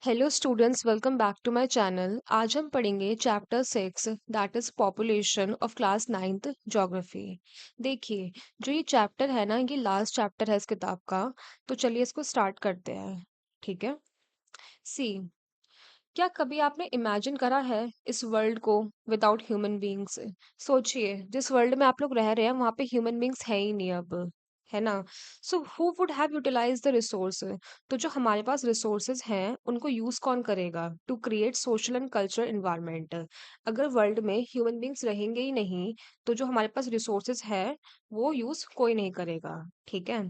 Hello students, welcome back to my channel. आज हम पढ़ेंगे chapter 6, that is population of class 9th geography. देखिए, जो ये चैप्टर है ना, ये लास्ट चैप्टर है इस किताब का। तो चलिए इसको स्टार्ट करते हैं। ठीक है। सी, क्या कभी आपने इमेजिन करा है इस वर्ल्ड को विदाउट ह्यूमन बीइंग्स? सोचिए, जिस वर्ल्ड में आप लोग रह रहे हैं वहां पे ह्यूमन बीइंग्स है ही नहीं अब, है ना? So who would have utilise the resource? तो जो हमारे पास रिसोर्सेज हैं उनको यूज कौन करेगा to create social and cultural environment? अगर वर्ल्ड में ह्यूमन बीइंग्स रहेंगे ही नहीं तो जो हमारे पास रिसोर्सेज है वो यूज कोई नहीं करेगा। ठीक है।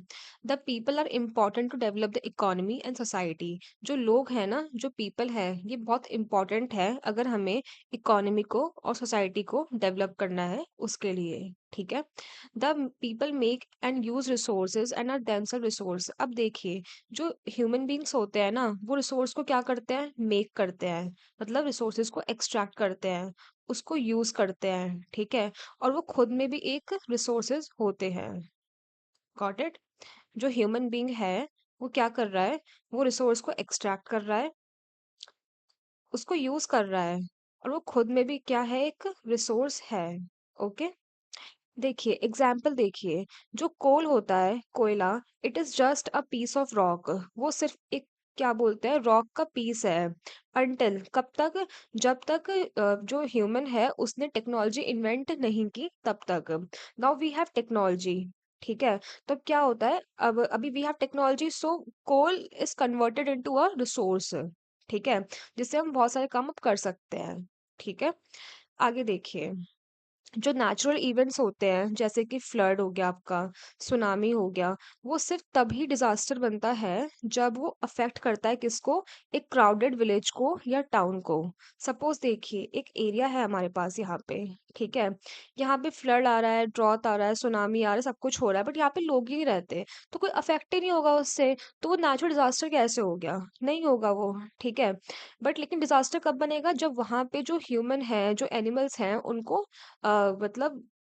The people are important to develop the economy and society. जो लोग हैं ना, जो पीपल है, ये बहुत इंपॉर्टेंट है अगर हमें इकोनॉमी को और सोसाइटी को डेवलप करना है उसके लिए। ठीक है। The people make and use resources and are themself resource. अब देखिए, जो ह्यूमन बींग्स होते हैं ना, वो रिसोर्स को क्या करते हैं, मेक करते हैं। मतलब रिसोर्सेज को एक्सट्रैक्ट करते हैं, उसको यूज करते हैं। ठीक है। और वो खुद में भी एक रिसोर्सेज होते हैं। Got it? जो ह्यूमन बीइंग है वो क्या कर रहा है, वो रिसोर्स को एक्सट्रैक्ट कर रहा है, उसको यूज कर रहा है, और वो खुद में भी क्या है, एक रिसोर्स है। ओके। देखिए एग्जाम्पल देखिए, जो कोल होता है, कोयला, it is just a piece of rock. वो सिर्फ एक, क्या बोलते हैं, रॉक का पीस है। अंटिल कब तक? जब तक जो ह्यूमन है उसने टेक्नोलॉजी इन्वेंट नहीं की तब तक। Now we have technology. ठीक है। तो क्या होता है, अब अभी we have technology, so coal is converted into a resource. ठीक है। जिससे हम बहुत सारे काम अब कर सकते हैं। ठीक है। आगे देखिए, जो नेचुरल इवेंट्स होते हैं जैसे कि फ्लड हो गया आपका, सुनामी हो गया, वो सिर्फ तभी डिजास्टर बनता है जब वो अफेक्ट करता है किसको, एक क्राउडेड विलेज को या टाउन को। सपोज देखिए, एक एरिया है हमारे पास यहाँ पे। ठीक है। यहाँ पे फ्लड आ रहा है, ड्रॉट आ रहा है, सुनामी आ रहा है, सब कुछ हो रहा है, बट यहाँ पे लोग ही नहीं रहते, तो कोई अफेक्ट ही नहीं होगा उससे। तो वो नेचुरल डिजास्टर कैसे हो गया? नहीं होगा वो। ठीक है। बट लेकिन डिजास्टर कब बनेगा, जब वहां पे जो ह्यूमन है, जो एनिमल्स हैं, उनको मतलब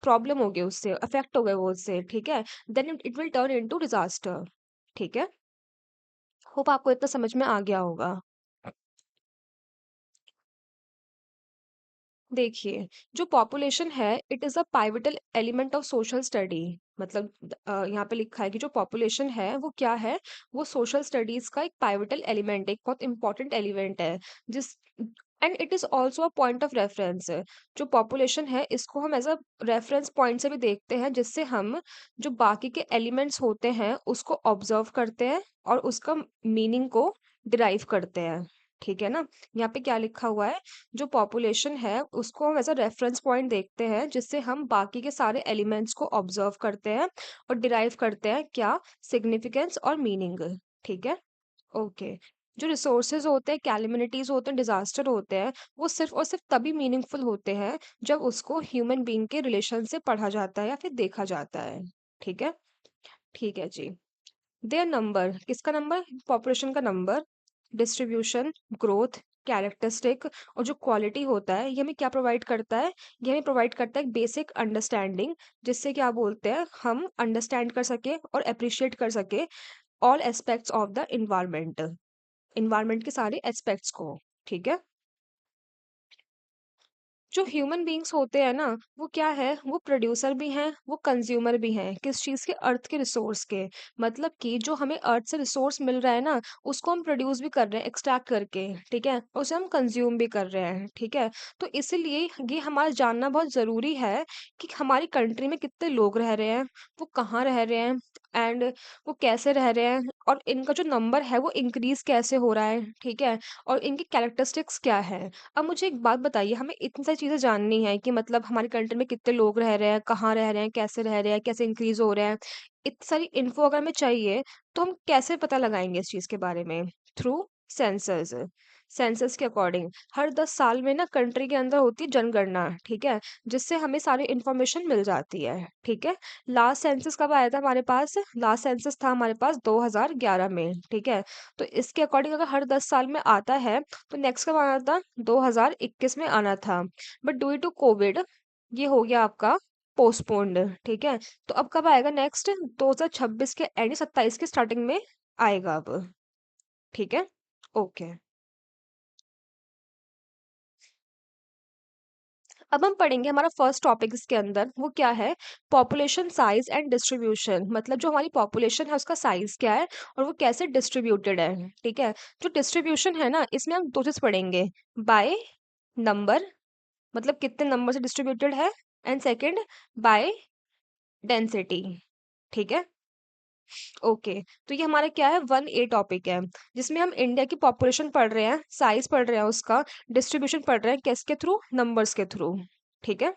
प्रॉब्लम हो गई, उससे अफेक्ट हो गए वो उससे। ठीक है। Then it will turn into disaster. ठीक है। होप आपको इतना समझ में आ गया होगा। देखिए, जो पॉपुलेशन है, it is a pivotal element of social study. मतलब यहाँ पे लिखा है कि जो पॉपुलेशन है वो क्या है, वो सोशल स्टडीज का एक पाइवटल एलिमेंट, एक बहुत इंपॉर्टेंट एलिमेंट है। जिस and it is also a point of reference. जो पॉपुलेशन है इसको हम एज अ रेफरेंस पॉइंट से भी देखते हैं, जिससे हम जो बाकी के एलिमेंट्स होते हैं उसको ऑब्जर्व करते हैं और उसका मीनिंग को डिराइव करते हैं। ठीक है ना? यहाँ पे क्या लिखा हुआ है, जो पॉपुलेशन है उसको हम एज अ रेफरेंस पॉइंट देखते हैं, जिससे हम बाकी के सारे एलिमेंट्स को ऑब्जर्व करते हैं और डिराइव करते हैं क्या, सिग्निफिकेंस और मीनिंग। ठीक है। ओके। जो रिसोर्सेज होते हैं, कैलेमिनिटीज होते हैं, डिजास्टर होते हैं, वो सिर्फ और सिर्फ तभी मीनिंगफुल होते हैं जब उसको ह्यूमन बीइंग के रिलेशन से पढ़ा जाता है या फिर देखा जाता है। ठीक है। ठीक है जी। देयर नंबर, किसका नंबर, पॉपुलेशन का नंबर, डिस्ट्रीब्यूशन, ग्रोथ, कैरेक्टरिस्टिक, और जो क्वालिटी होता है, ये हमें क्या प्रोवाइड करता है, ये हमें प्रोवाइड करता है बेसिक अंडरस्टैंडिंग, जिससे क्या बोलते हैं, हम अंडरस्टैंड कर सके और अप्रिशिएट कर सके all aspects of the environment, environment के सारे एस्पेक्ट्स को। ठीक है। जो ह्यूमन बीइंग्स होते हैं ना, वो क्या है, वो प्रोड्यूसर भी हैं, वो कंज्यूमर भी हैं, किस चीज के, अर्थ के रिसोर्स के। मतलब कि जो हमें अर्थ से रिसोर्स मिल रहा है ना, उसको हम प्रोड्यूस भी कर रहे हैं एक्सट्रैक्ट करके। ठीक है। और उसे हम कंज्यूम भी कर रहे हैं। ठीक है। तो इसीलिए ये हमारा जानना बहुत जरूरी है कि हमारी कंट्री में कितने लोग रह रहे हैं, वो कहाँ रह रहे हैं, एंड वो कैसे रह रहे हैं, और इनका जो नंबर है वो इंक्रीज कैसे हो रहा है। ठीक है। और इनकी कैरेक्टरिस्टिक्स क्या है। अब मुझे एक बात बताइए, हमें इतनी सारी चीज़ें जाननी है कि मतलब हमारी कंट्री में कितने लोग रह रहे हैं, कहाँ रह रहे हैं, कैसे रह रहे हैं, कैसे इंक्रीज हो रहे हैं। इतनी सारी इन्फो अगर हमें चाहिए तो हम कैसे पता लगाएंगे इस चीज़ के बारे में? Through census. सेंसस के अकॉर्डिंग हर 10 साल में ना कंट्री के अंदर होती है जनगणना। ठीक है। जिससे हमें सारी इंफॉर्मेशन मिल जाती है। ठीक है। लास्ट सेंसस कब आया था हमारे पास? लास्ट सेंसस था हमारे पास 2011 में। ठीक है। तो इसके अकॉर्डिंग अगर हर 10 साल में आता है तो नेक्स्ट कब आना था, 2021 में आना था। बट ड्यू टू कोविड ये हो गया आपका पोस्टपोन्ड। ठीक है। तो अब कब आएगा नेक्स्ट, 2026 के एंड, 27 के स्टार्टिंग में आएगा अब। ठीक है। ओके। अब हम पढ़ेंगे हमारा फर्स्ट टॉपिक इसके अंदर वो क्या है, पॉपुलेशन साइज एंड डिस्ट्रीब्यूशन। मतलब जो हमारी पॉपुलेशन है उसका साइज क्या है और वो कैसे डिस्ट्रीब्यूटेड है। ठीक है, जो डिस्ट्रीब्यूशन है ना इसमें हम दो चीज पढ़ेंगे, बाय नंबर, मतलब कितने नंबर से डिस्ट्रीब्यूटेड है, एंड सेकंड बाय डेंसिटी। ठीक है, ओके। तो ये हमारा क्या है, 1A टॉपिक है, जिसमें हम इंडिया की पॉपुलेशन पढ़ रहे हैं, साइज पढ़ रहे हैं उसका, डिस्ट्रीब्यूशन पढ़ रहे हैं, किसके थ्रू, नंबर्स के थ्रू। ठीक है,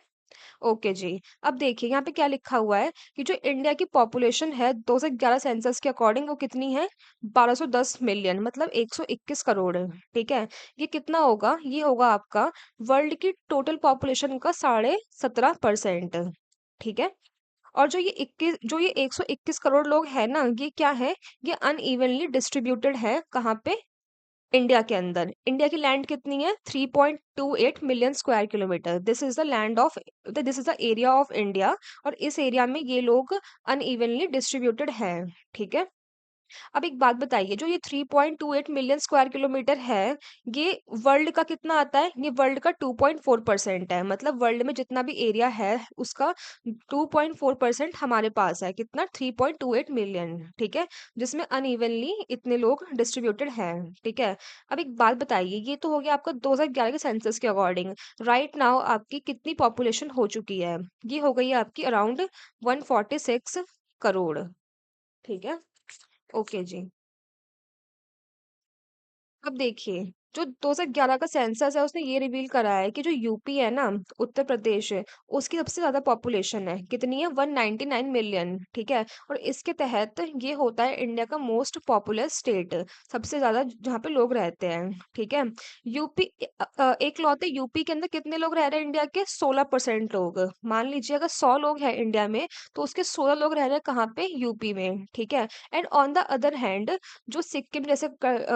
ओके जी। अब देखिए यहाँ पे क्या लिखा हुआ है कि जो इंडिया की पॉपुलेशन है 2011 सेंसस के अकॉर्डिंग वो कितनी है, 1210 मिलियन, मतलब 121 करोड़ है। ठीक है, ये कितना होगा, ये होगा आपका वर्ल्ड की टोटल पॉपुलेशन का 17.5%। ठीक है, और जो ये 121 करोड़ लोग हैं ना, ये क्या है, ये अनइवनली डिस्ट्रीब्यूटेड है, कहाँ पे, इंडिया के अंदर। इंडिया की लैंड कितनी है, 3.28 million square kilometre, this is the land of, this is the area of India. और इस एरिया में ये लोग अनइवनली डिस्ट्रीब्यूटेड है। ठीक है, अब एक बात बताइए, जो ये 3.28 मिलियन स्क्वायर किलोमीटर है, ये वर्ल्ड का कितना आता है, ये वर्ल्ड का 2.4% है। मतलब वर्ल्ड में जितना भी एरिया है उसका 2.4% हमारे पास है, कितना, 3.28 मिलियन। ठीक है, जिसमें अनइवनली इतने लोग डिस्ट्रीब्यूटेड हैं। ठीक है, अब एक बात बताइए, ये तो हो गया आपका 2011 के सेंसस के अकॉर्डिंग। राइट नाउ आपकी कितनी पॉपुलेशन हो चुकी है, ये हो गई है आपकी अराउंड 146 करोड़। ठीक है, ओके जी। अब देखिए, जो 2011 का सेंसस है उसने ये रिवील करा है कि जो यूपी है ना, उत्तर प्रदेश है, उसकी सबसे ज्यादा पॉपुलेशन है, कितनी है, 199 मिलियन। ठीक है, और इसके तहत ये होता है इंडिया का मोस्ट पॉपुलस स्टेट, सबसे ज्यादा जहाँ पे लोग रहते हैं। ठीक है, यूपी, एक लौते यूपी के अंदर कितने लोग रह रहे हैं, इंडिया के 16% लोग। मान लीजिए अगर 100 लोग हैं इंडिया में, तो उसके 16 लोग रह रहे हैं कहाँ पे, यूपी में। ठीक है, and on the other hand जो सिक्किम जैसे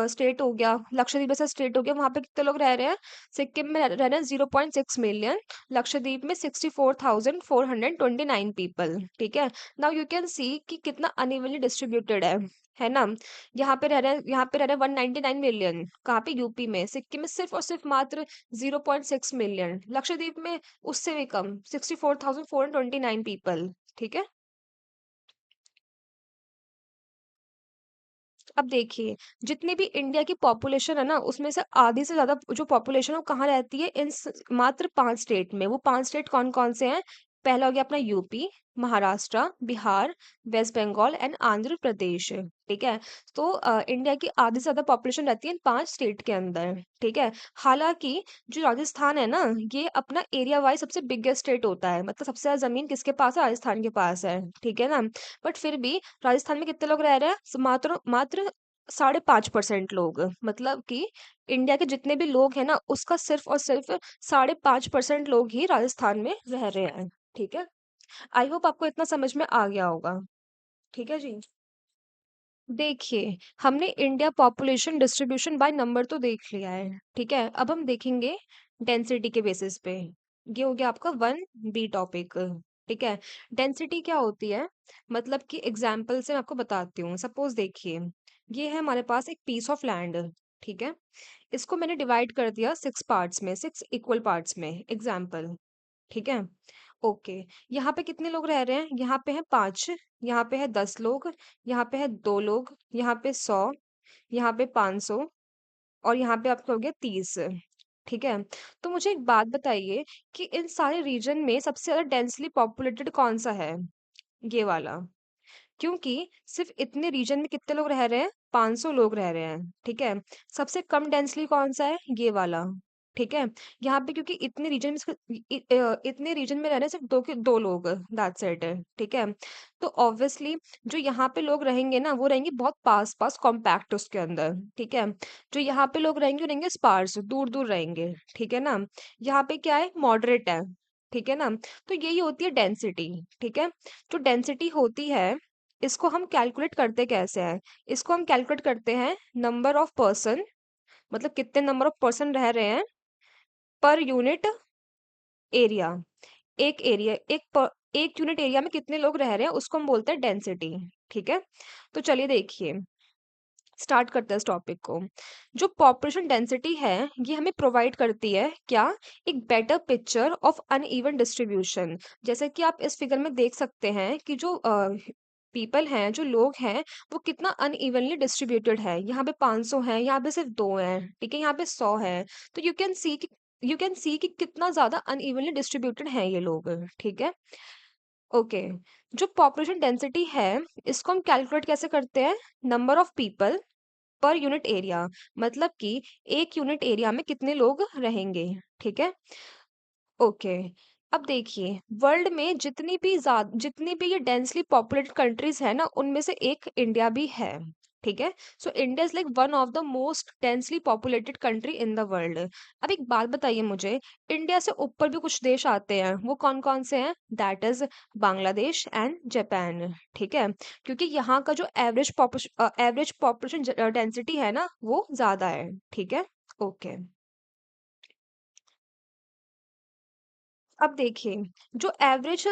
स्टेट हो गया, लक्षद्वीप जैसा स्टेट हो गया, वहां पे कितने लोग रह रहे हैं, सिक्किम में रह रहे हैं 0.6 मिलियन, लक्षद्वीप में 64,429 पीपल। ठीक है, नाउ यू कैन सी कि कितना अनइवनली डिस्ट्रीब्यूटेड है ना। यहाँ पे रह रहे हैं 199 मिलियन, कहाँ पे, यूपी में। सिक्किम में सिर्फ और सिर्फ मात्र 0.6 मिलियन, लक्षद्वीप में उससे भी कम, 64,429 पीपल। ठीक है, अब देखिए, जितनी भी इंडिया की पॉपुलेशन है ना उसमें से आधी से ज्यादा जो पॉपुलेशन है वो कहाँ रहती है, मात्र 5 स्टेट में। वो 5 स्टेट कौन कौन से हैं, पहला हो गया अपना UP, Maharashtra, Bihar, West Bengal and Andhra Pradesh. ठीक है, तो इंडिया की आधी से ज्यादा पॉपुलेशन रहती है इन 5 स्टेट के अंदर। ठीक है, हालांकि जो राजस्थान है ना, ये अपना एरिया वाइज सबसे बिगेस्ट स्टेट होता है, मतलब सबसे ज्यादा जमीन किसके पास है, राजस्थान के पास है। ठीक है ना, बट फिर भी राजस्थान में कितने लोग रह रहे हैं, मात्र मात्र 5.5% लोग। मतलब कि इंडिया के जितने भी लोग हैं ना उसका सिर्फ और सिर्फ 5.5% लोग ही राजस्थान में रह रहे हैं। ठीक है, आई होप आपको इतना समझ में आ गया होगा। ठीक है जी, देखिए, हमने India population distribution by number तो देख लिया है। ठीक है, अब हम देखेंगे डेंसिटी के बेसिस पे। ये हो गया आपका 1B टॉपिक। ठीक है, डेंसिटी क्या होती है, मतलब कि एग्जाम्पल से मैं आपको बताती हूँ। सपोज देखिए, ये है हमारे पास एक पीस ऑफ लैंड। ठीक है, इसको मैंने डिवाइड कर दिया 6 पार्ट्स में, 6 इक्वल पार्ट्स में, एग्जाम्पल। ठीक है, ओके। यहाँ पे कितने लोग रह रहे हैं, यहाँ पे है 5, यहाँ पे है 10 लोग, यहाँ पे है 2 लोग, यहाँ पे 100, यहाँ पे 500, और यहाँ पे आपका हो गया 30। ठीक है, तो मुझे एक बात बताइए कि इन सारे रीजन में सबसे ज्यादा डेंसली पॉपुलेटेड कौन सा है, ये वाला। क्योंकि सिर्फ इतने रीजन में कितने लोग रह रहे हैं, 500 लोग रह रहे हैं। ठीक है, सबसे कम डेंसली कौन सा है, ये वाला। ठीक है, यहाँ पे क्योंकि इतने रीजन में रह रहे हैं सिर्फ दो लोग, दैट्स इट। ठीक है, तो ऑब्वियसली जो यहाँ पे लोग रहेंगे ना वो रहेंगे बहुत पास पास कॉम्पैक्ट उसके अंदर। ठीक है, जो यहाँ पे लोग रहेंगे वो रहेंगे स्पार्स, दूर दूर रहेंगे। ठीक है ना, यहाँ पे क्या है, मॉडरेट है। ठीक है ना, तो यही होती है डेंसिटी। ठीक है, जो डेंसिटी होती है इसको हम कैलकुलेट करते कैसे हैं, इसको हम कैलकुलेट करते हैं नंबर ऑफ पर्सन, मतलब कितने नंबर ऑफ पर्सन रह रहे हैं पर यूनिट एरिया। एक यूनिट एरिया में कितने लोग रह रहे हैं उसको हम बोलते हैं डेंसिटी। ठीक है, तो चलिए देखिए, स्टार्ट करते हैं इस टॉपिक को। जो पॉपुलेशन डेंसिटी है, ये हमें प्रोवाइड करती है क्या? एक better picture of uneven distribution. जैसे कि आप इस फिगर में देख सकते हैं कि जो पीपल हैं, जो लोग हैं, वो कितना अनइवनली डिस्ट्रीब्यूटेड है। यहाँ पे 500 है, यहाँ पे सिर्फ 2 हैं, ठीक है, यहाँ पे 100 है। तो यू कैन सी कि कितना ज्यादा अनइवनली डिस्ट्रीब्यूटेड है ये लोग, ठीक है। ओके। जो पॉपुलेशन डेंसिटी है, इसको हम कैलकुलेट कैसे करते हैं? Number of people per unit area, मतलब कि एक यूनिट एरिया में कितने लोग रहेंगे, ठीक है। ओके। अब देखिए, वर्ल्ड में जितनी भी ये डेंसली पॉपुलेटेड कंट्रीज है ना, उनमें से एक इंडिया भी है, ठीक है। So India is like one of the most densely populated country in the world. अब एक बात बताइए मुझे, इंडिया से ऊपर भी कुछ देश आते हैं, वो कौन कौन से हैं? That is Bangladesh and Japan, ठीक है। क्योंकि यहाँ का जो एवरेज पॉपुलेशन डेंसिटी है ना, वो ज्यादा है, ठीक है। ओके। अब देखिए, जो एवरेज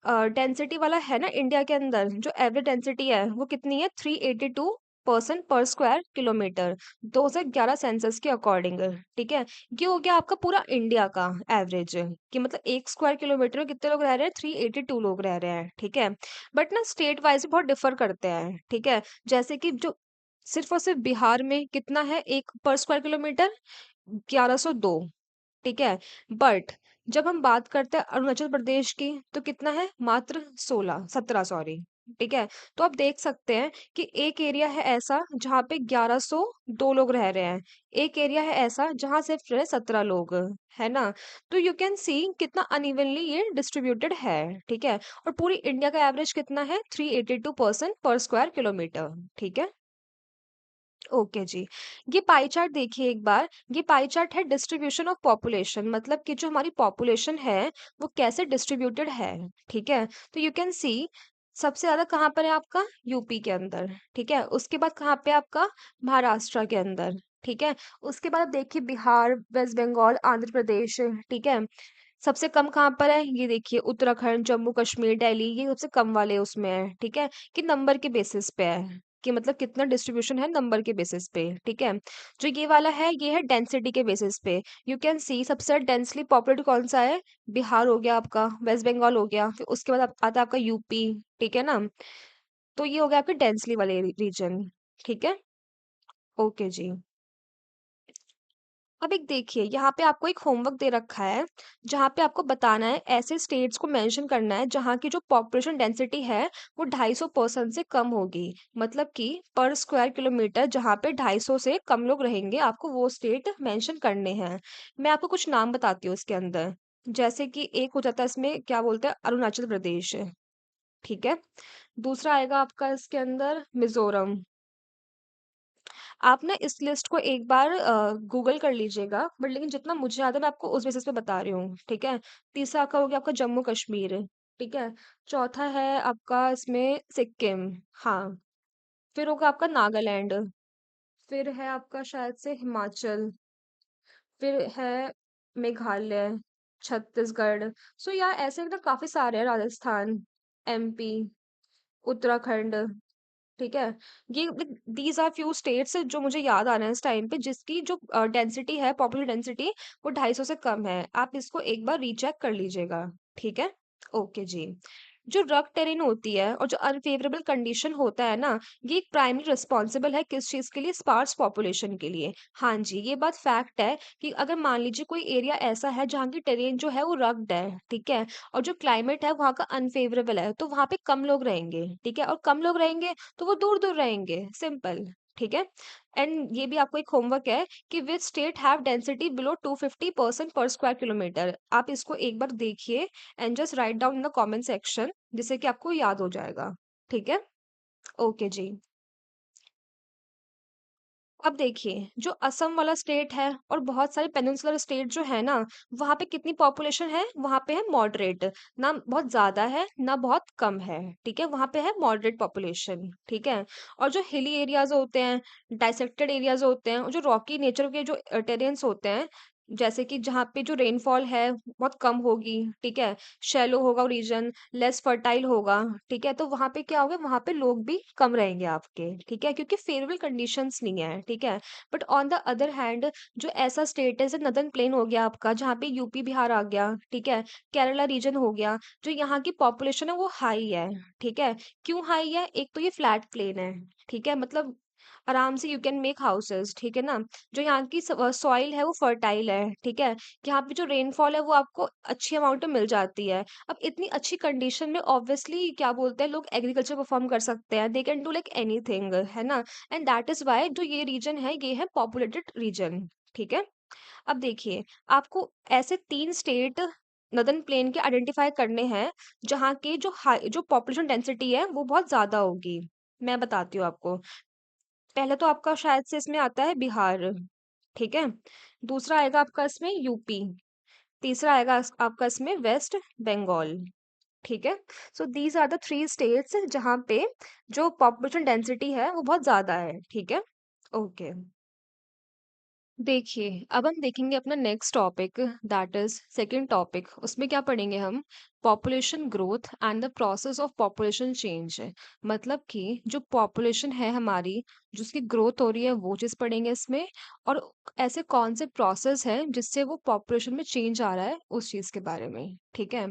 डेंसिटी वाला है ना इंडिया के अंदर, जो एवरेज डेंसिटी है वो कितनी है? 382 पर्सन पर स्क्वायर किलोमीटर, 2011 सेंसस के अकॉर्डिंग, ठीक है। ये हो गया आपका पूरा इंडिया का एवरेज, कि मतलब एक स्क्वायर किलोमीटर में कितने लोग रह रहे हैं? 382 लोग रह रहे हैं, ठीक है। बट ना स्टेट वाइज बहुत डिफर करते हैं, ठीक है। जैसे कि जो सिर्फ और सिर्फ बिहार में कितना है एक पर स्क्वायर किलोमीटर? 1102, ठीक है। बट जब हम बात करते हैं अरुणाचल प्रदेश की, तो कितना है? मात्र 17 सॉरी, ठीक है। तो आप देख सकते हैं कि एक एरिया है ऐसा जहाँ पे 1102 लोग रह रहे हैं, एक एरिया है ऐसा जहाँ सिर्फ रहे 17 लोग, है ना। तो यू कैन सी कितना अनइवनली ये डिस्ट्रीब्यूटेड है, ठीक है। और पूरी इंडिया का एवरेज कितना है? 382 पर्सन पर स्क्वायर किलोमीटर, ठीक है। ओके जी। ये पाई चार्ट देखिए एक बार। ये पाई चार्ट है डिस्ट्रीब्यूशन ऑफ पॉपुलेशन, मतलब कि जो हमारी पॉपुलेशन है वो कैसे डिस्ट्रीब्यूटेड है, ठीक है। तो यू कैन सी सबसे ज्यादा कहाँ पर है आपका? यूपी के अंदर, ठीक है। उसके बाद कहाँ पे आपका? महाराष्ट्र के अंदर, ठीक है। उसके बाद आप देखिए बिहार, वेस्ट बंगाल, आंध्र प्रदेश, ठीक है। सबसे कम कहाँ पर है? ये देखिए उत्तराखंड, जम्मू कश्मीर, दिल्ली, ये सबसे कम वाले उसमें है, ठीक है। कि नंबर के बेसिस पे है, कि मतलब कितना डिस्ट्रीब्यूशन है नंबर के बेसिस पे, ठीक है। जो ये वाला है, ये है डेंसिटी के बेसिस पे। यू कैन सी सबसे डेंसली पॉपुलेटेड कौन सा है? बिहार हो गया आपका, वेस्ट बंगाल हो गया, फिर उसके बाद आता है आपका यूपी, ठीक है ना। तो ये हो गया आपके डेंसली वाले रीजन, ठीक है। ओके जी। अब एक देखिए, यहाँ पे आपको एक होमवर्क दे रखा है, जहाँ पे आपको बताना है, ऐसे स्टेट्स को मेंशन करना है जहाँ की जो पॉपुलेशन डेंसिटी है वो 250 से कम होगी। मतलब कि पर स्क्वायर किलोमीटर जहाँ पे 250 से कम लोग रहेंगे, आपको वो स्टेट मेंशन करने हैं। मैं आपको कुछ नाम बताती हूँ इसके अंदर। जैसे कि एक हो जाता है इसमें, क्या बोलते हैं, अरुणाचल प्रदेश, ठीक है। दूसरा आएगा आपका इसके अंदर मिजोरम। आप ना इस लिस्ट को एक बार गूगल कर लीजिएगा, बट लेकिन जितना मुझे याद है मैं आपको उस बेसिस पे बता रही हूँ, ठीक है। तीसरा का हो गया आपका जम्मू कश्मीर, ठीक है। चौथा है आपका इसमें सिक्किम, हाँ। फिर होगा आपका नागालैंड। फिर है आपका शायद से हिमाचल। फिर है मेघालय, छत्तीसगढ़। सो यार ऐसे ना काफी सारे हैं, राजस्थान, एमपी, उत्तराखंड, ठीक है। ये दीज आर फ्यू स्टेट्स जो मुझे याद आ रहे हैं इस टाइम पे, जिसकी जो डेंसिटी है, पॉपुलर डेंसिटी, वो 250 से कम है। आप इसको एक बार रीचेक कर लीजिएगा, ठीक है। ओके जी। जो रग टेरेन होती है और जो अनफेवरेबल कंडीशन होता है ना, ये एक प्राइमरी रिस्पॉन्सिबल है किस चीज के लिए? स्पार्स पॉपुलेशन के लिए। हाँ जी, ये बात फैक्ट है कि अगर मान लीजिए कोई एरिया ऐसा है जहाँ की टेरेन जो है वो रग्ड है, ठीक है, और जो क्लाइमेट है वहाँ का अनफेवरेबल है, तो वहाँ पे कम लोग रहेंगे, ठीक है। और कम लोग रहेंगे तो वो दूर दूर रहेंगे, सिंपल, ठीक है। एंड ये भी आपको एक होमवर्क है कि which state have density below 250 person पर स्क्वायर किलोमीटर। आप इसको एक बार देखिए and just write down in the comment section, जिससे कि आपको याद हो जाएगा, ठीक है। ओके जी। अब देखिए, जो असम वाला स्टेट है और बहुत सारे पेनिनसुलर स्टेट जो है ना, वहां पे कितनी पॉपुलेशन है? वहां पे है मॉडरेट, ना बहुत ज्यादा है ना बहुत कम है, ठीक है। वहां पे है मॉडरेट पॉपुलेशन, ठीक है। और जो हिली एरियाज होते हैं, डाइसेक्टेड एरियाज होते हैं, और जो रॉकी नेचर के जो टेरेन्स होते हैं, जैसे कि जहाँ पे जो रेनफॉल है बहुत कम होगी, ठीक है? शैलो होगा रीजन, लेस फर्टाइल होगा, ठीक है? तो वहाँ पे क्या होगा, वहाँ पे लोग भी कम रहेंगे आपके, ठीक है? क्योंकि फेवरेबल कंडीशंस नहीं है, ठीक है? But on the other hand जो ऐसा स्टेट है जैसे नदर्न प्लेन हो गया आपका, जहाँ पे यूपी बिहार आ गया, ठीक है? केरला रीजन हो गया, जो यहाँ की पॉपुलेशन है वो हाई है, ठीक है? क्यों हाई है? एक तो ये फ्लैट प्लेन है, ठीक है? मतलब आराम से यू कैन मेक हाउसेस, ठीक है ना? जो यहाँ की सॉइल है वो फर्टाइल है, ठीक है? यहाँ पे जो रेनफॉल है वो आपको अच्छी अमाउंट में मिल जाती है। अब इतनी अच्छी कंडीशन में ऑब्वियसली क्या बोलते हैं लोग, एग्रीकल्चर परफॉर्म कर सकते हैं, they can do like anything, है ना? एंड दैट इज वाई जो ये रीजन है ये है पॉपुलेटेड रीजन, ठीक है? अब देखिए, आपको ऐसे 3 स्टेट नदर्न प्लेन के आइडेंटिफाई करने हैं, जहाँ के जो पॉपुलेशन डेंसिटी है वो बहुत ज़्यादा होगी। मैं बताती हूँ आपको। पहले तो आपका शायद से इसमें आता है बिहार, ठीक है? दूसरा आएगा आपका इसमें यूपी, तीसरा आएगा आपका इसमें वेस्ट बंगाल, ठीक है? So these are the 3 states जहाँ पे जो पॉपुलेशन डेंसिटी है वो बहुत ज़्यादा है, ठीक है? ओके। देखिए, अब हम देखेंगे अपना next topic, that is second topic. उसमें क्या पढ़ेंगे हम? Population growth and the process of population change. मतलब कि जो पॉपुलेशन है हमारी, जिसकी ग्रोथ हो रही है वो चीज़ पढ़ेंगे इसमें, और ऐसे कौन से प्रोसेस है जिससे वो पॉपुलेशन में चेंज आ रहा है उस चीज़ के बारे में, ठीक है?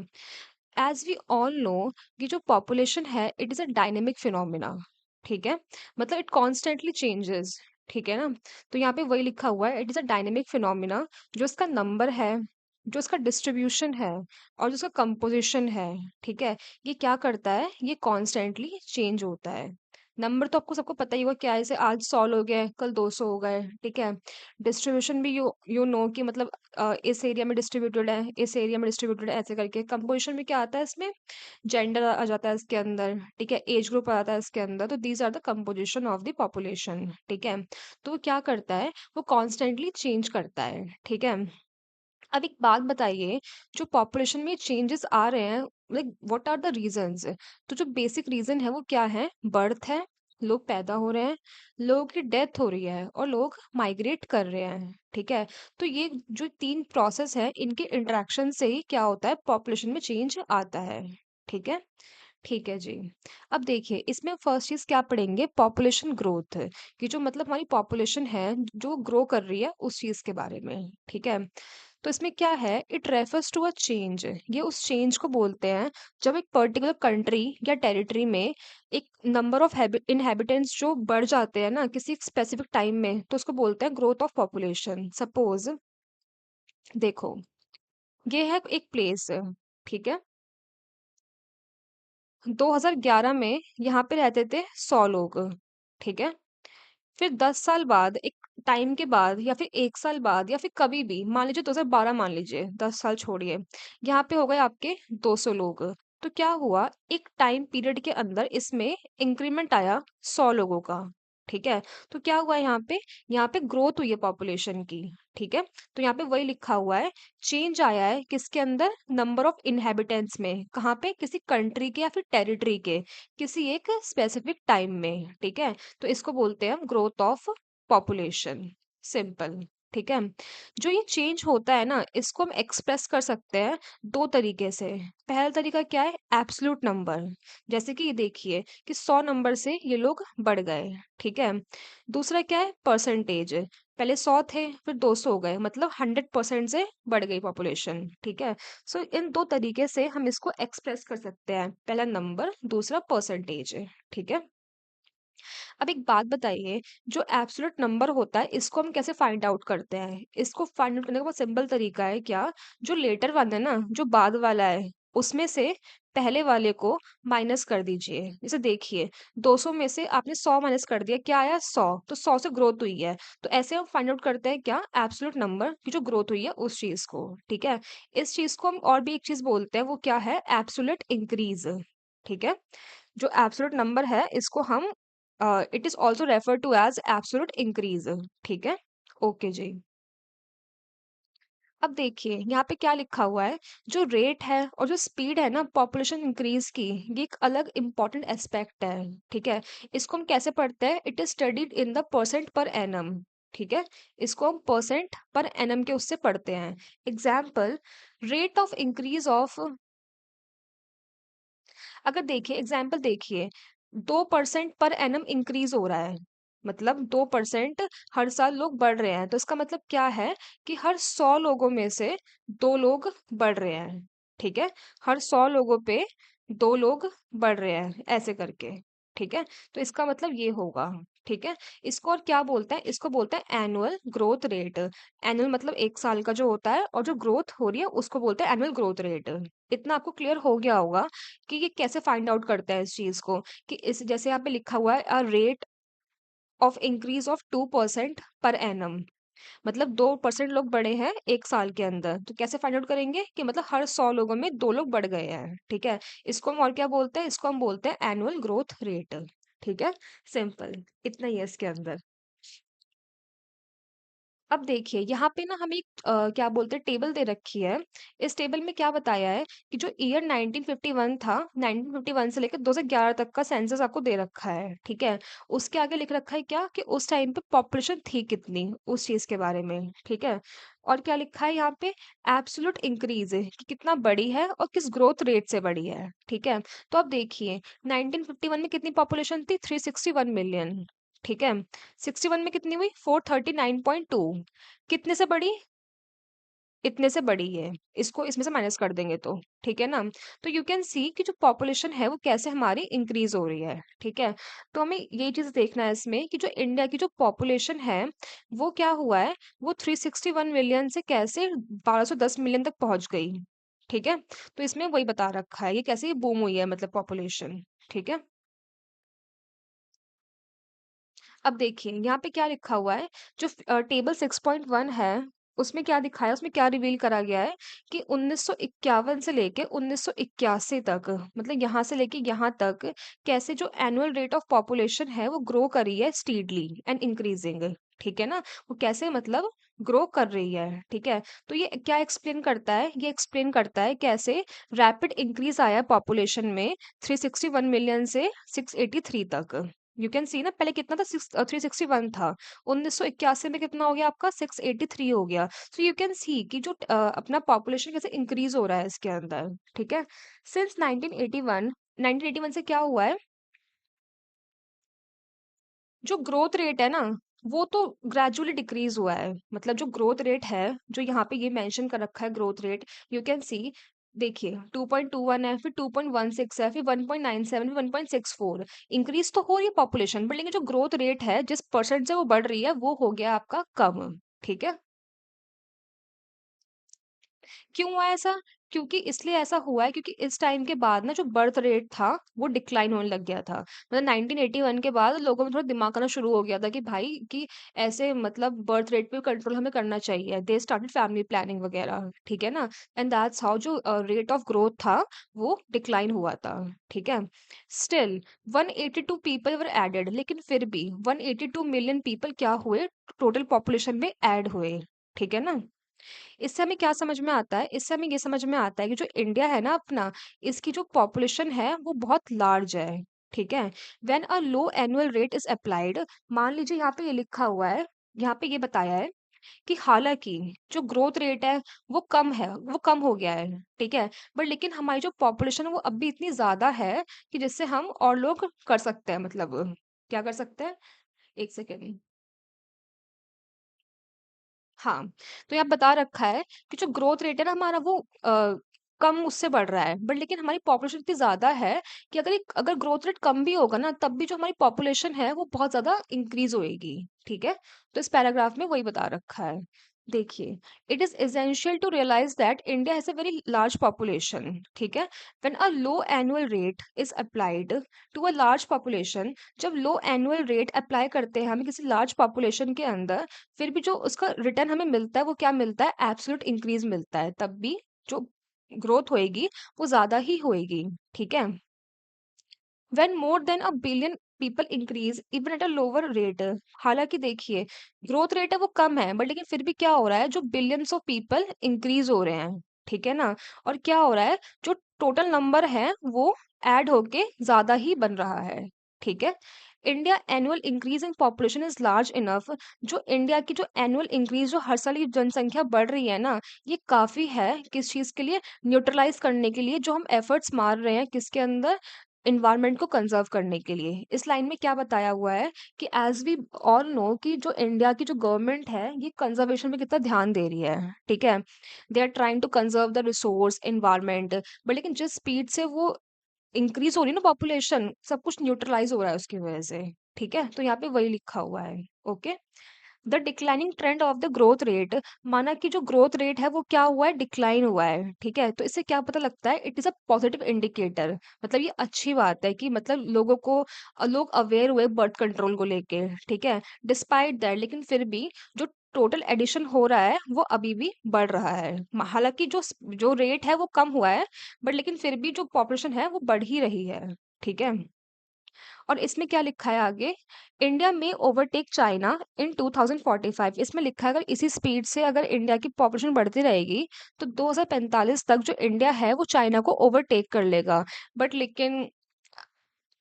एज वी ऑल नो कि जो पॉपुलेशन है it is a dynamic phenomena, ठीक है? मतलब इट कॉन्स्टेंटली चेंजेस, ठीक है ना? तो यहाँ पे वही लिखा हुआ है, it is a dynamic phenomena. जो इसका नंबर है, जो इसका डिस्ट्रीब्यूशन है, और जो इसका कंपोजिशन है, ठीक है, ये क्या करता है, ये कॉन्स्टेंटली चेंज होता है। नंबर तो आपको सबको पता ही होगा क्या है, जैसे आज 100 हो गए, कल 200 हो गए, ठीक है? डिस्ट्रीब्यूशन भी यू नो कि मतलब इस एरिया में डिस्ट्रीब्यूटेड है, इस एरिया में डिस्ट्रीब्यूटेड है, ऐसे करके। कंपोजिशन में क्या आता है इसमें? जेंडर आ जाता है इसके अंदर, ठीक है? एज ग्रुप आ जाता है इसके अंदर। तो these are the composition of the population, ठीक है? तो वो क्या करता है, वो कॉन्स्टेंटली चेंज करता है, ठीक है? अब एक बात बताइए, जो पॉपुलेशन में चेंजेस आ रहे हैं, like what are the reasons? तो जो बेसिक रीजन है वो क्या है? बर्थ है, लोग पैदा हो रहे हैं, लोगों की डेथ हो रही है, और लोग माइग्रेट कर रहे हैं, ठीक है? तो ये जो 3 प्रोसेस है, इनके इंटरेक्शन से ही क्या होता है, पॉपुलेशन में चेंज आता है, ठीक है? ठीक है जी। अब देखिए, इसमें फर्स्ट चीज क्या पढ़ेंगे? पॉपुलेशन ग्रोथ, कि जो मतलब हमारी पॉपुलेशन है जो ग्रो कर रही है उस चीज के बारे में, ठीक है? तो इसमें क्या है, it refers to a change. ये उस चेंज को बोलते हैं जब एक पर्टिकुलर कंट्री या टेरिटरी में एक नंबर ऑफ इनहेबिटेंट्स जो बढ़ जाते हैं ना किसी स्पेसिफिक टाइम में, तो उसको बोलते हैं ग्रोथ ऑफ पॉपुलेशन। सपोज देखो, ये है एक प्लेस, ठीक है? 2011 में यहाँ पे रहते थे 100 लोग, ठीक है? फिर 10 साल बाद, एक टाइम के बाद, या फिर 1 साल बाद, या फिर कभी भी, मान लीजिए 2012 मान लीजिए, 10 साल छोड़िए, यहाँ पे हो गए आपके 200 लोग। तो क्या हुआ, एक टाइम पीरियड के अंदर इसमें इंक्रीमेंट आया 100 लोगों का, ठीक है? तो क्या हुआ यहाँ पे ग्रोथ हुई है पॉपुलेशन की, ठीक है? तो यहाँ पे वही लिखा हुआ है, चेंज आया है किसके अंदर? नंबर ऑफ इनहेबिटेंट्स में। कहाँ पे? किसी कंट्री के या फिर टेरिटरी के किसी एक स्पेसिफिक टाइम में, ठीक है? तो इसको बोलते हैं हम ग्रोथ ऑफ पॉपुलेशन, सिंपल, ठीक है? जो ये चेंज होता है ना, इसको हम एक्सप्रेस कर सकते हैं 2 तरीके से। पहला तरीका क्या है? Absolute number. जैसे कि ये देखिए कि 100 नंबर से ये लोग बढ़ गए, ठीक है? दूसरा क्या है? परसेंटेज। पहले 100 थे, फिर 200 हो गए, मतलब 100% से बढ़ गई पॉपुलेशन, ठीक है? सो इन 2 तरीके से हम इसको एक्सप्रेस कर सकते हैं, पहला नंबर, दूसरा परसेंटेज, ठीक है? अब एक बात बताइए, जो एब्सोल्यूट नंबर होता है इसको हम कैसे फाइंड आउट करते हैं? इसको फाइंड आउट करने का बहुत सिंपल तरीका है, क्या? जो लेटर वाला है ना, जो बाद वाला है, उसमें से पहले वाले को माइनस कर दीजिए। जैसे देखिए, 200 में से आपने 100 माइनस कर दिया, क्या आया? 100। तो 100 से ग्रोथ हुई है। तो ऐसे हम फाइंड आउट करते हैं क्या? एब्सोल्यूट नंबर की जो ग्रोथ हुई है उस चीज को, ठीक है? इस चीज को हम और भी एक चीज बोलते हैं, वो क्या है? एब्सोल्यूट इंक्रीज, ठीक है? जो एब्सोल्यूट नंबर है इसको हम it is also refer to as absolute increase, ठीक है? ओके जी। अब देखिए यहाँ पे क्या लिखा हुआ है, जो रेट है और जो स्पीड है ना पॉपुलेशन इंक्रीज की, ये एक अलग इंपॉर्टेंट एस्पेक्ट है, ठीक है? इसको हम कैसे पढ़ते हैं? It is studied in the percent per annum, ठीक है, इसको हम परसेंट पर एनम के उससे पढ़ते हैं। Example, rate of increase of, अगर देखिए एग्जाम्पल देखिए, 2% पर एनम इंक्रीज हो रहा है, मतलब 2% हर साल लोग बढ़ रहे हैं, तो इसका मतलब क्या है कि हर 100 लोगों में से 2 लोग बढ़ रहे हैं। ठीक है, हर 100 लोगों पे 2 लोग बढ़ रहे हैं, ऐसे करके। ठीक है, तो इसका मतलब ये होगा। ठीक है, इसको और क्या बोलते हैं, इसको बोलते हैं एनुअल ग्रोथ रेट। एनुअल मतलब 1 साल का जो होता है, और जो ग्रोथ हो रही है उसको बोलते हैं एनुअल ग्रोथ रेट। इतना आपको क्लियर हो गया होगा कि ये कैसे फाइंड आउट करते हैं इस चीज को, कि इस जैसे यहाँ पे लिखा हुआ है a rate of increase of 2% per annum, मतलब 2% लोग बढ़े हैं 1 साल के अंदर, तो कैसे फाइंड आउट करेंगे कि मतलब हर 100 लोगों में 2 लोग बढ़ गए हैं। ठीक है, इसको हम और क्या बोलते हैं, इसको हम बोलते हैं एनुअल ग्रोथ रेट। ठीक है, सिंपल, इतना ही है इसके अंदर। अब देखिए यहाँ पे ना हम एक क्या बोलते हैं टेबल दे रखी है। इस टेबल में क्या बताया है कि जो ईयर 1951 था, 1951 से लेकर 2011 तक का सेंसस आपको दे रखा है। ठीक है, उसके आगे लिख रखा है क्या, कि उस टाइम पे पॉपुलेशन थी कितनी, उस चीज के बारे में। ठीक है, और क्या लिखा है यहाँ पे, एब्सोल्यूट इंक्रीज है, कि कितना बड़ी है और किस ग्रोथ रेट से बड़ी है। ठीक है, तो अब देखिए 1951 में कितनी पॉपुलेशन थी, 361 मिलियन। ठीक है, 61 में कितनी हुई, 439.2। कितने से बढ़ी, इतने से बड़ी है, इसको इसमें से माइनस कर देंगे तो। ठीक है ना, तो यू कैन सी कि जो पॉपुलेशन है वो कैसे हमारी इंक्रीज हो रही है। ठीक है, तो हमें ये चीज देखना है इसमें कि जो इंडिया की जो पॉपुलेशन है वो क्या हुआ है, वो 361 मिलियन से कैसे 1210 मिलियन तक पहुंच गई। ठीक है, तो इसमें वही बता रखा है, ये कैसे बूम हुई है, मतलब पॉपुलेशन। ठीक है, अब देखिए यहाँ पे क्या लिखा हुआ है, जो टेबल 6.1 है, उसमें क्या दिखाया, उसमें क्या रिवील करा गया है कि 1951 से लेके 1981 तक, मतलब यहाँ से लेके यहाँ तक, कैसे जो एनुअल रेट ऑफ पॉपुलेशन है वो ग्रो करी है स्टीडली एंड इंक्रीजिंग। ठीक है ना, वो कैसे मतलब ग्रो कर रही है। ठीक है, तो ये क्या एक्सप्लेन करता है, ये एक्सप्लेन करता है कैसे रैपिड इंक्रीज आया पॉपुलेशन में 361 मिलियन से 683 तक। यू कैन सी ना, पहले कितना था, 361 था, 1981 में कितना हो गया आपका, 683 हो गया। सो यू कैन सी कि जो अपना पॉपुलेशन कैसे इंक्रीज हो रहा है इसके अंदर। ठीक है, सिंस 1981, 1981 से क्या हुआ है, जो ग्रोथ रेट है ना वो तो ग्रेजुअली डिक्रीज हुआ है, मतलब जो ग्रोथ रेट है, जो यहाँ पे ये मेंशन कर रखा है growth rate, you can see. देखिए 2.21 है, फिर 2.16 है, फिर 1.97, 1.64, इंक्रीज तो हो रही है पॉपुलेशन, बट लेकिन जो ग्रोथ रेट है जिस परसेंट से वो बढ़ रही है वो हो गया आपका कम। ठीक है, क्यों हुआ ऐसा, क्योंकि इसलिए ऐसा हुआ है क्योंकि इस टाइम के बाद ना जो बर्थ रेट था वो डिक्लाइन होने लग गया था, मतलब 1981 के बाद लोगों में थोड़ा दिमाग आना शुरू हो गया था कि भाई कि ऐसे मतलब बर्थ रेट पे कंट्रोल हमें करना चाहिए, दे स्टार्टेड फैमिली प्लानिंग वगैरह। ठीक है ना, एंड दैट्स हाउ जो रेट ऑफ ग्रोथ था वो डिक्लाइन हुआ था। ठीक है, स्टिल 182 पीपल वर एडेड, लेकिन फिर भी 182 मिलियन पीपल क्या हुए, टोटल पॉपुलेशन में ऐड हुए। ठीक है ना, इससे हमें क्या समझ में आता है, इससे हमें ये समझ में आता है कि जो इंडिया है ना अपना, इसकी जो पॉपुलेशन है वो बहुत लार्ज है। ठीक है, when a low annual rate is applied, मान लीजिए यहाँ पे ये लिखा हुआ है, यहाँ पे ये बताया है कि हालांकि जो ग्रोथ रेट है वो कम है, वो कम हो गया है। ठीक है, बट लेकिन हमारी जो पॉपुलेशन है वो अब भी इतनी ज्यादा है कि जिससे हम और लोग कर सकते हैं, मतलब क्या कर सकते हैं, एक सेकेंड। हाँ, तो यहाँ बता रखा है कि जो ग्रोथ रेट है ना हमारा वो कम उससे बढ़ रहा है, बट लेकिन हमारी पॉपुलेशन इतनी ज्यादा है कि अगर ग्रोथ रेट कम भी होगा ना तब भी जो हमारी पॉपुलेशन है वो बहुत ज्यादा इंक्रीज होएगी। ठीक है, तो इस पैराग्राफ में वही बता रखा है। देखिए, it is essential to realise that India has a very large population. ठीक है, when a low annual rate is applied to a large population, जब लो एनुअल रेट अप्लाई करते हैं हमें किसी लार्ज पॉपुलेशन के अंदर, फिर भी जो उसका रिटर्न हमें मिलता है वो क्या मिलता है, एब्सोल्यूट इंक्रीज मिलता है, तब भी जो ग्रोथ होएगी वो ज्यादा ही होएगी। ठीक है, when more than a billion people increase even at a lower rate, हालांकि देखिए ग्रोथ रेट है वो कम है, बट लेकिन फिर भी क्या हो रहा है, जो बिलियंस ऑफ पीपल इंक्रीज हो रहे हैं। ठीक है ना, और क्या हो रहा है, जो टोटल नंबर है वो ऐड होके ज्यादा ही बन रहा है। ठीक है, India annual increase in population is large enough. जो इंडिया की जो एनुअल इंक्रीज, जो हर साल की जनसंख्या बढ़ रही है ना, ये काफी है किस चीज के लिए? न्यूट्रलाइज करने के लिए, जो हम एफर्ट्स मार रहे हैं किसके अंदर? इन्वायरमेंट को कंजर्व करने के लिए। इस लाइन में क्या बताया हुआ है कि एज वी ऑल नो कि जो इंडिया की जो गवर्नमेंट है ये कंजर्वेशन में कितना ध्यान दे रही है, ठीक है। They are trying to conserve the resource environment, but लेकिन जिस स्पीड से वो इंक्रीज हो रही है ना पॉपुलेशन, सब कुछ न्यूट्रलाइज हो रहा है उसकी वजह से, ठीक है। तो यहाँ पे वही लिखा हुआ है। Okay. The declining trend of the growth rate, माना कि जो ग्रोथ रेट है वो क्या हुआ है? डिक्लाइन हुआ है, ठीक है। तो इससे क्या पता लगता है? It is a positive indicator, मतलब ये अच्छी बात है कि मतलब लोगों को लोग अवेयर हुए बर्थ कंट्रोल को लेके, ठीक है। डिस्पाइट दैट, लेकिन फिर भी जो टोटल एडिशन हो रहा है वो अभी भी बढ़ रहा है। हालांकि जो जो रेट है वो कम हुआ है, बट लेकिन फिर भी जो पॉपुलेशन है वो बढ़ ही रही है, ठीक है। और इसमें क्या लिखा है आगे? इंडिया में ओवरटेक चाइना इन 2045। इसमें लिखा है अगर इसी स्पीड से अगर इंडिया की पॉपुलेशन बढ़ती रहेगी तो 2045 तक जो इंडिया है वो चाइना को ओवरटेक कर लेगा। बट लेकिन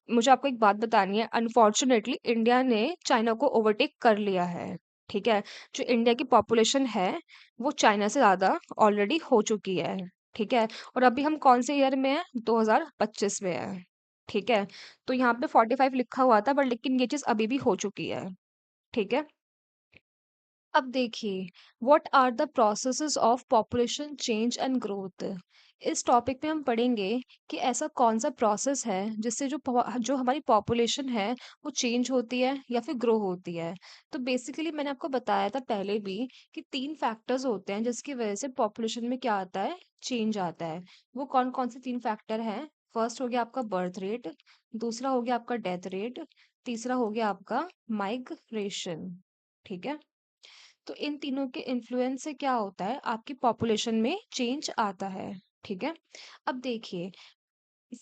मुझे आपको एक बात बतानी है, अनफॉर्चुनेटली इंडिया ने चाइना को ओवरटेक कर लिया है, ठीक है। जो इंडिया की पॉपुलेशन है वो चाइना से ज्यादा ऑलरेडी हो चुकी है, ठीक है। और अभी हम कौन से ईयर में है? 2025 में है, ठीक है। तो यहाँ पे 45 लिखा हुआ था, बट लेकिन ये चीज अभी भी हो चुकी है, ठीक है। अब देखिए, what are the processes of population change and growth. इस टॉपिक में हम पढ़ेंगे कि ऐसा कौन सा प्रोसेस है जिससे जो हमारी पॉपुलेशन है वो चेंज होती है या फिर ग्रो होती है। तो बेसिकली मैंने आपको बताया था पहले भी कि तीन फैक्टर्स होते हैं जिसकी वजह से पॉपुलेशन में क्या आता है? चेंज आता है। वो कौन कौन से तीन फैक्टर हैं? फर्स्ट हो गया आपका बर्थ रेट, दूसरा हो गया आपका डेथ रेट, तीसरा हो गया आपका माइग्रेशन, ठीक है। तो इन तीनों के इन्फ्लुएंस से क्या होता है? आपकी पॉपुलेशन में चेंज आता है, ठीक है। अब देखिए,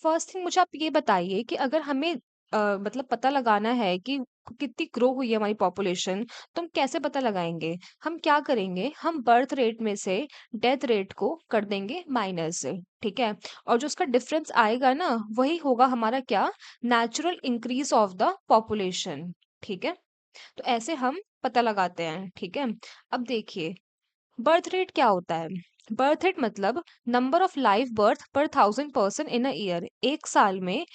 फर्स्ट थिंग मुझे आप ये बताइए कि अगर हमें मतलब पता लगाना है कि कितनी ग्रो हुई है हमारी पॉपुलेशन, तो हम कैसे पता लगाएंगे? हम क्या करेंगे? हम बर्थ रेट में से डेथ रेट को कर देंगे माइनस, ठीक है। और जो उसका डिफरेंस आएगा ना, वही होगा हमारा क्या? Natural increase of the population, ठीक है। तो ऐसे हम पता लगाते हैं, ठीक है। अब देखिए, बर्थ रेट क्या होता है? बर्थ रेट मतलब नंबर ऑफ लाइव बर्थ पर 1000 पर्सन इन अ ईयर। एक साल में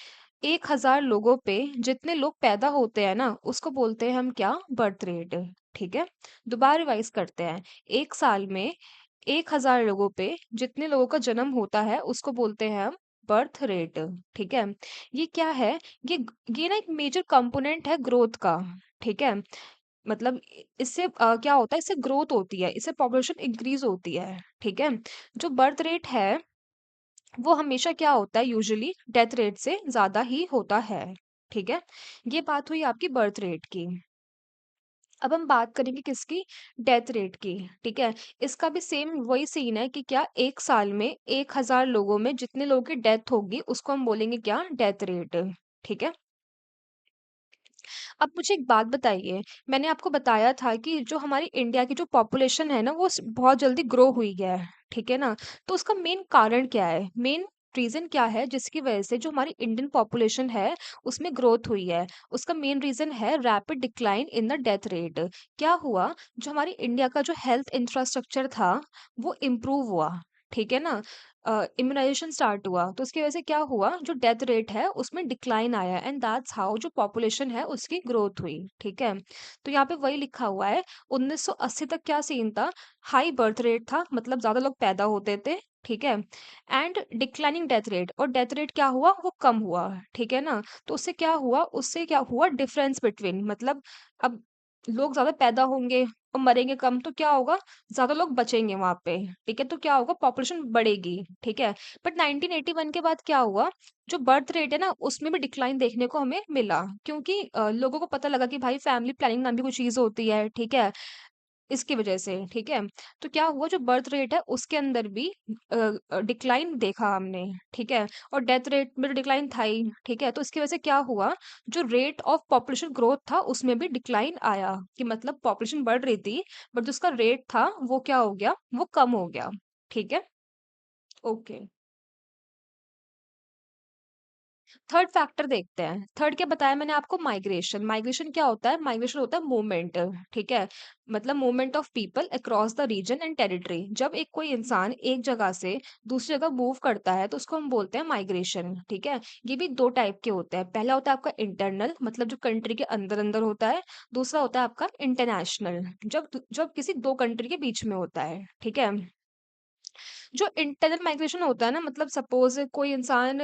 1000 लोगों पे जितने लोग पैदा होते हैं ना, उसको बोलते हैं हम क्या? बर्थ रेट, ठीक है। दोबारा रिवाइज करते हैं। एक साल में 1000 लोगों पे जितने लोगों का जन्म होता है उसको बोलते हैं हम बर्थ रेट, ठीक है। ये क्या है? ये ये ना एक मेजर कंपोनेंट है ग्रोथ का, ठीक है। मतलब इससे क्या होता है? इससे ग्रोथ होती है, इससे पॉपुलेशन इंक्रीज होती है, ठीक है। जो बर्थ रेट है वो हमेशा क्या होता है? यूजुअली डेथ रेट से ज्यादा ही होता है, ठीक है। ये बात हुई आपकी बर्थ रेट की। अब हम बात करेंगे किसकी? डेथ रेट की, ठीक है। इसका भी सेम वही सीन है कि क्या एक साल में 1000 लोगों में जितने लोगों की डेथ होगी उसको हम बोलेंगे क्या? डेथ रेट, ठीक है। अब मुझे एक बात बताइए, मैंने आपको बताया था कि जो हमारी इंडिया की जो पॉपुलेशन है ना वो बहुत जल्दी ग्रो हुई है, ठीक है ना। तो उसका मेन कारण क्या है? मेन रीजन क्या है जिसकी वजह से जो हमारी इंडियन पॉपुलेशन है उसमें ग्रोथ हुई है? उसका मेन रीजन है rapid decline in the death rate. क्या हुआ? जो हमारी इंडिया का जो हेल्थ इंफ्रास्ट्रक्चर था वो इम्प्रूव हुआ, ठीक है ना। इम्यूनाइजेशन स्टार्ट हुआ तो उसकी वजह से क्या हुआ? जो डेथ रेट है उसमें डिक्लाइन आया, एंड दैट्स हाउ जो पॉपुलेशन है उसकी ग्रोथ हुई, ठीक है। तो यहाँ पे वही लिखा हुआ है। 1980 तक क्या सीन था? हाई बर्थ रेट था, मतलब ज्यादा लोग पैदा होते थे, ठीक है। एंड डिक्लाइनिंग डेथ रेट, और डेथ रेट क्या हुआ? वो कम हुआ, ठीक है ना। तो उससे क्या हुआ? डिफरेंस बिटवीन, मतलब अब लोग ज्यादा पैदा होंगे और मरेंगे कम, तो क्या होगा? ज्यादा लोग बचेंगे वहां पे, ठीक है। तो क्या होगा? पॉपुलेशन बढ़ेगी, ठीक है। बट 1981 के बाद क्या हुआ? जो बर्थ रेट है ना उसमें भी डिक्लाइन देखने को हमें मिला, क्योंकि लोगों को पता लगा कि भाई फैमिली प्लानिंग नाम की कोई चीज होती है, ठीक है। इसकी वजह से, ठीक है। तो क्या हुआ? जो बर्थ रेट है उसके अंदर भी डिक्लाइन देखा हमने, ठीक है। और डेथ रेट में डिक्लाइन था ही, ठीक है। तो इसकी वजह से क्या हुआ? जो रेट ऑफ पॉपुलेशन ग्रोथ था उसमें भी डिक्लाइन आया, कि मतलब पॉपुलेशन बढ़ रही थी बट जो उसका रेट था वो क्या हो गया? वो कम हो गया, ठीक है। ओके। थर्ड फैक्टर देखते हैं। थर्ड क्या बताया मैंने आपको? माइग्रेशन। माइग्रेशन क्या होता है? माइग्रेशन होता है मूवमेंट, ठीक है? मतलब movement of people across the region and territory. जब एक कोई इंसान एक जगह से दूसरी जगह मूव करता है तो उसको हम बोलते हैं माइग्रेशन, ठीक है? ये भी दो टाइप के होते हैं। पहला होता है आपका इंटरनल, मतलब जो कंट्री के अंदर अंदर होता है। दूसरा होता है आपका इंटरनेशनल, जब जब किसी दो कंट्री के बीच में होता है, ठीक है? जो इंटरनल माइग्रेशन होता है ना, मतलब सपोज कोई इंसान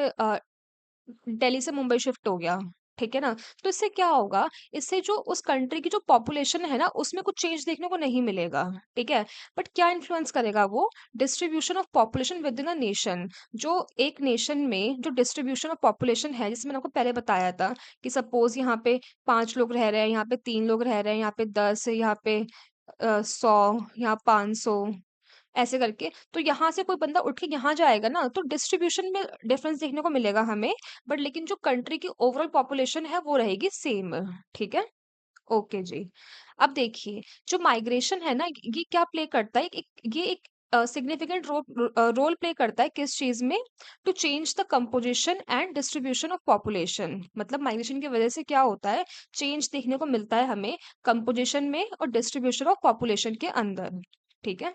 दिल्ली से मुंबई शिफ्ट हो गया, ठीक है ना? तो इससे क्या होगा? इससे जो उस कंट्री की जो पॉपुलेशन है ना, उसमें कुछ चेंज देखने को नहीं मिलेगा, ठीक है? बट क्या इन्फ्लुएंस करेगा वो? Distribution of population with in a nation. जो एक नेशन में जो डिस्ट्रीब्यूशन ऑफ पॉपुलेशन है, जैसे मैंने आपको पहले बताया था कि सपोज यहाँ पे 5 लोग रह रहे हैं, यहाँ पे 3 लोग रह रहे हैं, यहाँ पे 10, यहाँ पे 100, यहाँ 500, ऐसे करके। तो यहाँ से कोई बंदा उठ के यहाँ जाएगा ना, तो डिस्ट्रीब्यूशन में डिफरेंस देखने को मिलेगा हमें। बट लेकिन जो कंट्री की ओवरऑल पॉपुलेशन है वो रहेगी सेम, ठीक है? ओके जी। अब देखिए, जो माइग्रेशन है ना, ये क्या प्ले करता है? ये एक सिग्निफिकेंट रोल प्ले करता है किस चीज में? To change the composition and distribution of population. मतलब माइग्रेशन की वजह से क्या होता है? चेंज देखने को मिलता है हमें कंपोजिशन में और डिस्ट्रीब्यूशन ऑफ पॉपुलेशन के अंदर, ठीक है?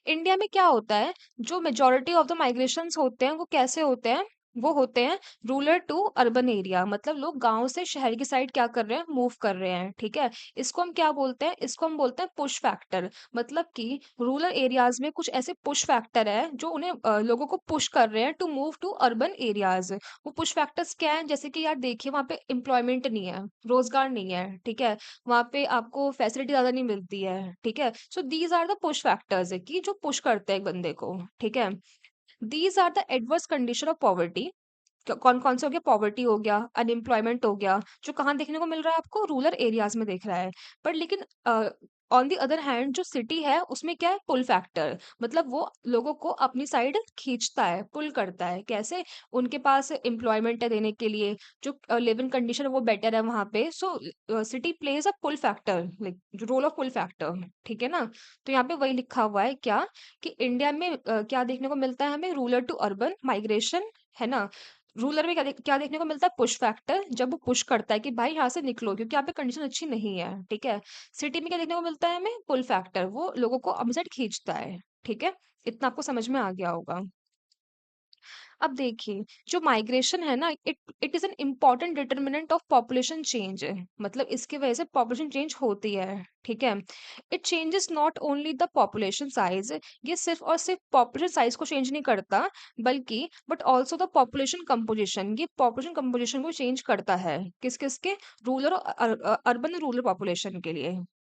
इंडिया में क्या होता है? जो मेजोरिटी ऑफ द माइग्रेशंस होते हैं वो कैसे होते हैं? वो होते हैं रूरल टू अर्बन एरिया। मतलब लोग गांव से शहर की साइड क्या कर रहे हैं? मूव कर रहे हैं, ठीक है? इसको हम क्या बोलते हैं? इसको हम बोलते हैं पुश फैक्टर। मतलब कि रूरल एरियाज में कुछ ऐसे पुश फैक्टर है जो उन्हें लोगों को पुश कर रहे हैं to move to urban areas. वो पुश फैक्टर्स क्या है? जैसे कि यार देखिए, वहां पे एम्प्लॉयमेंट नहीं है, रोजगार नहीं है, ठीक है? वहां पे आपको फैसिलिटी ज्यादा नहीं मिलती है, ठीक है? So these are the push factors है कि जो पुश करते हैं एक बंदे को, ठीक है? These are the adverse condition of poverty. कौन कौन से हो गया? पॉवर्टी हो गया, अनएम्प्लॉयमेंट हो गया, जो कहाँ देखने को मिल रहा है आपको? रूरल एरियाज में दिख रहा है। पर लेकिन ऑन दी अदर हैंड जो सिटी है उसमें क्या है? Pull factor. मतलब वो लोगों को अपनी साइड खींचता है, पुल करता है। कैसे? उनके पास एम्प्लॉयमेंट है देने के लिए, जो लिविंग कंडीशन है वो बेटर है वहां पे। So city plays a pull factor, like role of pull factor, ठीक है ना? तो यहाँ पे वही लिखा हुआ है क्या, कि इंडिया में क्या देखने को मिलता है हमें? रूरल टू अर्बन माइग्रेशन, है ना? रूलर में क्या देखने को मिलता है? पुश फैक्टर, जब वो पुश करता है कि भाई यहाँ से निकलो क्योंकि यहाँ पे कंडीशन अच्छी नहीं है, ठीक है? सिटी में क्या देखने को मिलता है हमें? पुल फैक्टर, वो लोगों को अपनी साइड खींचता है, ठीक है? इतना आपको समझ में आ गया होगा। अब देखिए, जो माइग्रेशन है ना, it it is an important determinant of population change. मतलब इसकी वजह से पॉपुलेशन चेंज होती है, ठीक है? It changes not only the population size. ये सिर्फ और सिर्फ पॉपुलेशन साइज को चेंज नहीं करता, बल्कि but also the population composition. ये पॉपुलेशन कंपोजिशन को चेंज करता है। किस किस के? रूरल और अर्बन रूरल पॉपुलेशन के लिए।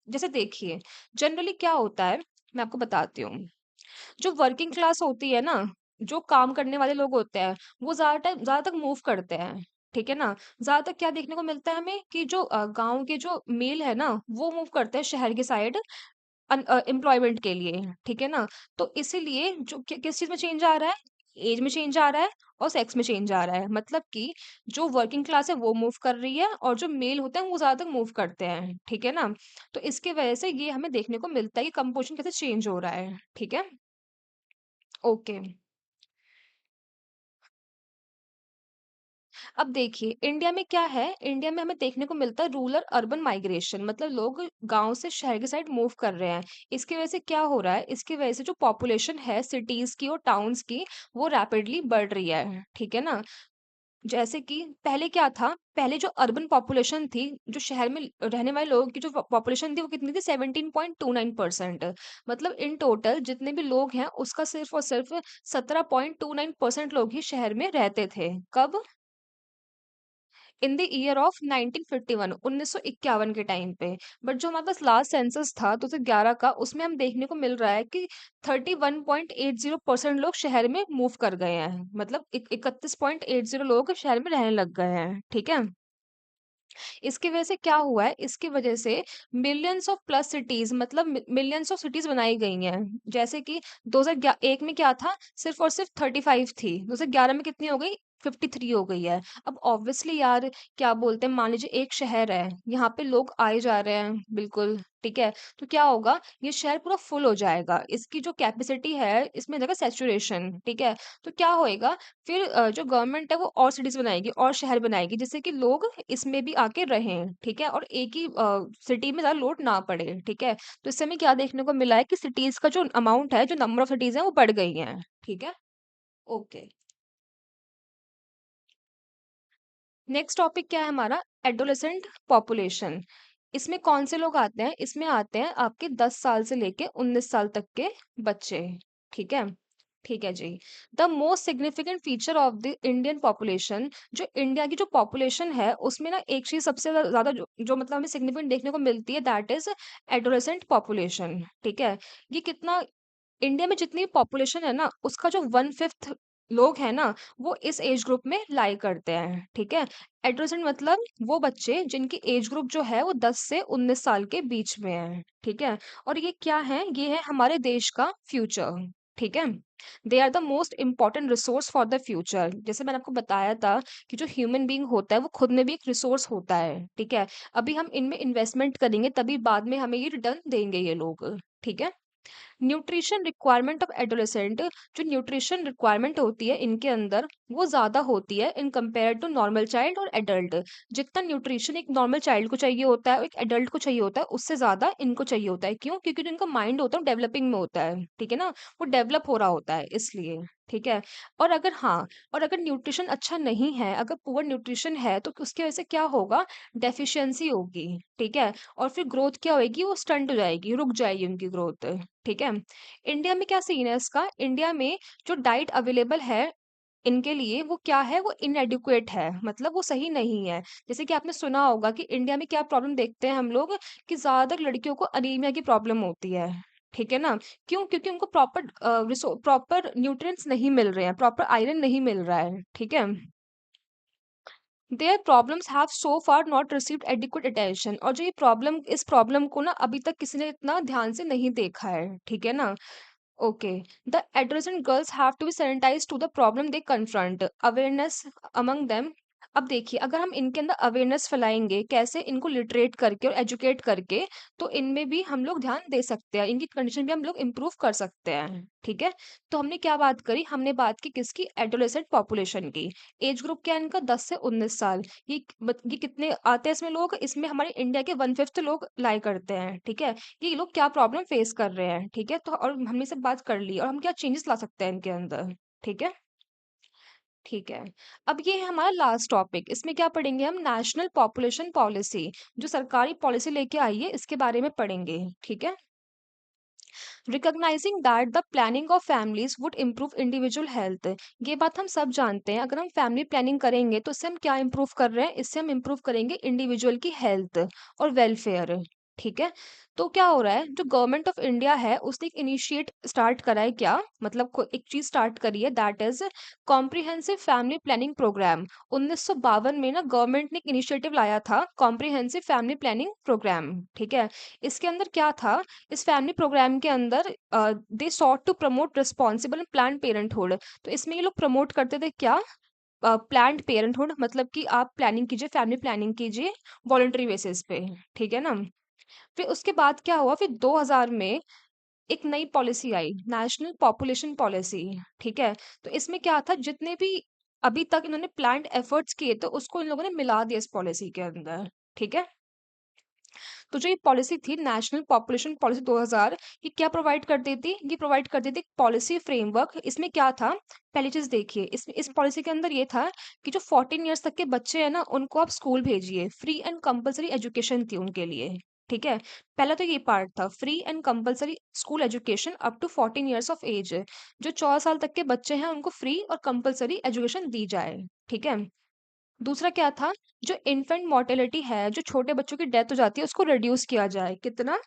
जैसे देखिए, जनरली क्या होता है, मैं आपको बताती हूँ। जो वर्किंग क्लास होती है ना, जो काम करने वाले लोग होते हैं, वो ज्यादा तक मूव करते हैं, ठीक है ना? ज्यादातर क्या देखने को मिलता है हमें? कि जो गांव के जो मेल है ना, वो मूव करते हैं शहर की साइड एम्प्लॉयमेंट के लिए, ठीक है ना? तो इसीलिए जो किस चीज में चेंज आ रहा है? एज में चेंज आ रहा है और सेक्स में चेंज आ रहा है। मतलब कि जो वर्किंग क्लास है वो मूव कर रही है और जो मेल होते हैं वो ज्यादा तक मूव करते हैं, ठीक है ना? तो इसके वजह से ये हमें देखने को मिलता है कि कंपोजिशन कैसे चेंज हो रहा है, ठीक है? ओके। अब देखिए, इंडिया में क्या है? इंडिया में हमें देखने को मिलता है रूरल अर्बन माइग्रेशन। मतलब लोग गांव से शहर की साइड मूव कर रहे हैं। इसकी वजह से क्या हो रहा है? इसकी वजह से जो पॉपुलेशन है सिटीज की और टाउन्स की, वो रैपिडली बढ़ रही है, ठीक है ना? जैसे कि पहले क्या था? पहले जो अर्बन पॉपुलेशन थी, जो शहर में रहने वाले लोगों की जो पॉपुलेशन थी, वो कितनी थी? 17.29%। मतलब इन टोटल जितने भी लोग हैं उसका सिर्फ और सिर्फ 17.29% लोग ही शहर में रहते थे। कब? इन द ईयर ऑफ 1951, 1951 के टाइम पे। बट जो हमारे पास लास्ट सेंसस था 2011 का, उसमें हम देखने को मिल रहा है कि 31.80% लोग शहर में मूव कर गए हैं। मतलब 31.80 लोग शहर में रहने लग गए हैं, ठीक है? इसकी वजह से क्या हुआ है? इसकी वजह से मिलियंस ऑफ प्लस सिटीज, मतलब मिलियंस ऑफ सिटीज बनाई गई हैं। जैसे कि 2001 में क्या था? सिर्फ और सिर्फ 35 थी। 2011 में कितनी हो गई? 53 हो गई है। अब ऑब्वियसली यार, क्या बोलते हैं, मान लीजिए एक शहर है, यहाँ पे लोग आए जा रहे हैं, बिल्कुल, ठीक है? तो क्या होगा, ये शहर पूरा फुल हो जाएगा, इसकी जो कैपेसिटी है, इसमें हो जाएगा सैचुरेशन, ठीक है? तो क्या होएगा, फिर जो गवर्नमेंट है वो और सिटीज़ बनाएगी और शहर बनाएगी, जिससे कि लोग इसमें भी आके रहें, ठीक है? और एक ही सिटी में ज़्यादा लोड ना पड़े, ठीक है? तो इससे हमें क्या देखने को मिला है कि सिटीज़ का जो अमाउंट है, जो नंबर ऑफ सिटीज़ हैं, वो बढ़ गई हैं, ठीक है? ओके। नेक्स्ट टॉपिक क्या है हमारा, एडोलेसेंट पॉपुलेशन। इसमें कौन से लोग आते हैं, इसमें आते हैं आपके 10 साल से लेके 19 साल तक के बच्चे, ठीक है? ठीक है जी। The most significant feature of the Indian population, जो इंडिया की जो पॉपुलेशन है उसमें ना एक चीज सबसे ज्यादा जो मतलब हमें सिग्निफिकेंट देखने को मिलती है, दैट इज एडोलेसेंट पॉपुलेशन, ठीक है? ये कितना, इंडिया में जितनी पॉपुलेशन है ना, उसका जो 1/5 लोग हैं ना, वो इस एज ग्रुप में लाई करते हैं, ठीक है? एडोलेसेंट मतलब वो बच्चे जिनकी एज ग्रुप जो है वो 10 से 19 साल के बीच में है, ठीक है? और ये क्या है, ये है हमारे देश का फ्यूचर, ठीक है? They are the most important resource for the future. जैसे मैंने आपको बताया था कि जो ह्यूमन बीइंग होता है वो खुद में भी एक रिसोर्स होता है, ठीक है? अभी हम इनमें इन्वेस्टमेंट करेंगे तभी बाद में हमें ये रिटर्न देंगे ये लोग, ठीक है? न्यूट्रिशन रिक्वायरमेंट ऑफ एडोलेसेंट, जो न्यूट्रिशन रिक्वायरमेंट होती है इनके अंदर, वो ज्यादा होती है in compare to normal child और एडल्ट। जितना न्यूट्रिशन एक नॉर्मल चाइल्ड को चाहिए होता है, एक एडल्ट को चाहिए होता है, उससे ज्यादा इनको चाहिए होता है। क्यों? क्योंकि जो इनका माइंड होता है डेवलपिंग में होता है, ठीक है ना? वो डेवलप हो रहा होता है इसलिए, ठीक है? और अगर हाँ, और अगर न्यूट्रिशन अच्छा नहीं है, अगर पुअर न्यूट्रिशन है, तो उसकी वजह से क्या होगा, डेफिशिएंसी होगी, ठीक है? और फिर ग्रोथ क्या होएगी, वो स्टंट हो जाएगी, रुक जाएगी उनकी ग्रोथ, ठीक है? इंडिया में क्या सीन है इसका, इंडिया में जो डाइट अवेलेबल है इनके लिए, वो क्या है, वो इनएडिक्वेट है, मतलब वो सही नहीं है। जैसे कि आपने सुना होगा कि इंडिया में क्या प्रॉब्लम देखते हैं हम लोग, कि ज्यादातर लड़कियों को अनीमिया की प्रॉब्लम होती है, ठीक है ना? क्यों? क्योंकि उनको प्रॉपर न्यूट्रिएंट्स नहीं मिल रहे हैं, प्रॉपर आयरन नहीं मिल रहा है, ठीक है? Their problems have so far not received adequate attention, और जो ये प्रॉब्लम, इस प्रॉब्लम को ना अभी तक किसी ने इतना ध्यान से नहीं देखा है, ठीक है ना? Okay. The adolescent girls have to be sensitized to the problem they confront. Awareness among them. अब देखिए, अगर हम इनके अंदर अवेयरनेस फैलाएंगे, कैसे, इनको लिटरेट करके और एजुकेट करके, तो इनमें भी हम लोग ध्यान दे सकते हैं, इनकी कंडीशन भी हम लोग इम्प्रूव कर सकते हैं, ठीक है? तो हमने क्या बात करी, हमने बात की किसकी, एडोलेसेंट पॉपुलेशन की। एज ग्रुप क्या है इनका, 10 से 19 साल। ये कितने आते हैं इसमें लोग, इसमें हमारे इंडिया के 1/5 लोग लाई करते हैं, ठीक है? ये लोग क्या प्रॉब्लम फेस कर रहे हैं, ठीक है? तो और हमने सब बात कर ली, और हम क्या चेंजेस ला सकते हैं इनके अंदर, ठीक है? ठीक है। अब ये है हमारा लास्ट टॉपिक, इसमें क्या पढ़ेंगे हम, नेशनल पॉपुलेशन पॉलिसी, जो सरकारी पॉलिसी लेके आई है इसके बारे में पढ़ेंगे, ठीक है? Recognising that the planning of families would improve individual health. ये बात हम सब जानते हैं, अगर हम फैमिली प्लानिंग करेंगे तो इससे हम क्या इम्प्रूव कर रहे हैं, इससे हम इम्प्रूव करेंगे इंडिविजुअल की हेल्थ और वेलफेयर, ठीक है? तो क्या हो रहा है, जो गवर्नमेंट ऑफ इंडिया है उसने एक इनिशिएट स्टार्ट करा है, क्या मतलब एक चीज स्टार्ट करी है, that is comprehensive family planning programme. 1952 में ना गवर्नमेंट ने एक इनिशिएटिव लाया था, कॉम्प्रिहेंसिव फैमिली प्लानिंग प्रोग्राम, ठीक है? इसके अंदर क्या था, इस फैमिली प्रोग्राम के अंदर they sought to promote responsible planned parenthood. तो इसमें ये लोग प्रमोट करते थे क्या, प्लान्ड पेरेंटहुड, मतलब कि आप प्लानिंग कीजिए, फैमिली प्लानिंग कीजिए वॉलंटरी बेसिस पे, ठीक है ना? फिर उसके बाद क्या हुआ, फिर 2000 में एक नई पॉलिसी आई, नेशनल पॉपुलेशन पॉलिसी, ठीक है? तो इसमें क्या था, जितने भी अभी तक इन्होंने प्लान्ड एफर्ट्स किए तो उसको इन लोगों ने मिला दिया इस पॉलिसी के अंदर, ठीक है? तो जो ये पॉलिसी थी, नेशनल पॉपुलेशन पॉलिसी 2000, ये क्या प्रोवाइड करती थी, ये प्रोवाइड करती थी पॉलिसी फ्रेमवर्क। इसमें क्या था, पहली चीज देखिए, इसमें इस पॉलिसी के अंदर ये था कि जो 14 ईयर्स तक के बच्चे हैं ना, उनको आप स्कूल भेजिए, फ्री एंड कंपलसरी एजुकेशन थी उनके लिए, ठीक है? पहला तो ये पार्ट था, free and compulsory school education up to 14 years of age. जो 14 साल तक के बच्चे हैं उनको फ्री और कंपलसरी एजुकेशन दी जाए, ठीक है? दूसरा क्या था, जो इन्फेंट मोर्टेलिटी है, जो छोटे बच्चों की डेथ हो जाती है, उसको रिड्यूस किया जाए, कितना,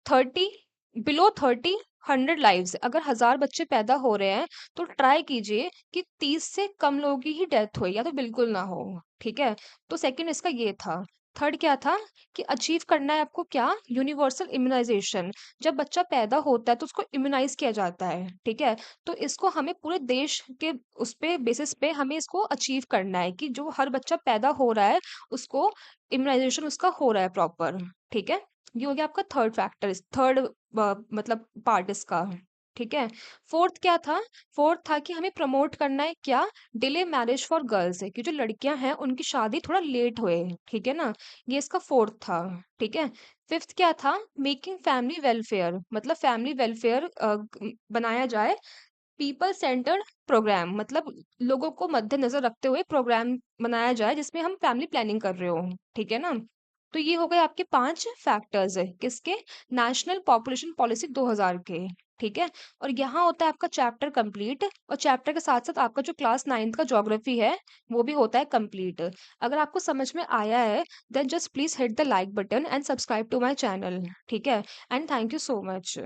30, बिलो 30, 100 लाइव्स, अगर 1000 बच्चे पैदा हो रहे हैं तो ट्राई कीजिए कि 30 से कम लोगों की ही डेथ हो या तो बिल्कुल ना हो, ठीक है? तो सेकंड इसका ये था। थर्ड क्या था कि अचीव करना है आपको क्या, यूनिवर्सल इम्यूनाइजेशन। जब बच्चा पैदा होता है तो उसको इम्यूनाइज किया जाता है, ठीक है। तो इसको हमें पूरे देश के उस पे बेसिस पे हमें इसको अचीव करना है कि जो हर बच्चा पैदा हो रहा है उसको इम्यूनाइजेशन उसका हो रहा है प्रॉपर, ठीक है। ये हो गया आपका थर्ड फैक्टर, थर्ड मतलब पार्ट इसका, ठीक है। फोर्थ क्या था, फोर्थ था कि हमें प्रमोट करना है क्या, डिले मैरिज फॉर गर्ल्स है कि जो लड़कियां हैं उनकी शादी थोड़ा लेट हुए, ठीक है ना। ये इसका फोर्थ था, ठीक है। फिफ्थ क्या था, मेकिंग फैमिली वेलफेयर, मतलब फैमिली वेलफेयर बनाया जाए, पीपल सेंटर्ड प्रोग्राम, मतलब लोगों को मद्देनजर रखते हुए प्रोग्राम बनाया जाए जिसमें हम फैमिली प्लानिंग कर रहे हो, ठीक है ना। तो ये हो गए आपके 5 फैक्टर्स है किसके, नेशनल पॉपुलेशन पॉलिसी 2000 के, ठीक है। और यहाँ होता है आपका चैप्टर कंप्लीट, और चैप्टर के साथ साथ आपका जो क्लास 9th का ज्योग्राफी है वो भी होता है कंप्लीट। अगर आपको समझ में आया है then just please hit the like button and subscribe to my channel, ठीक है। And thank you so much.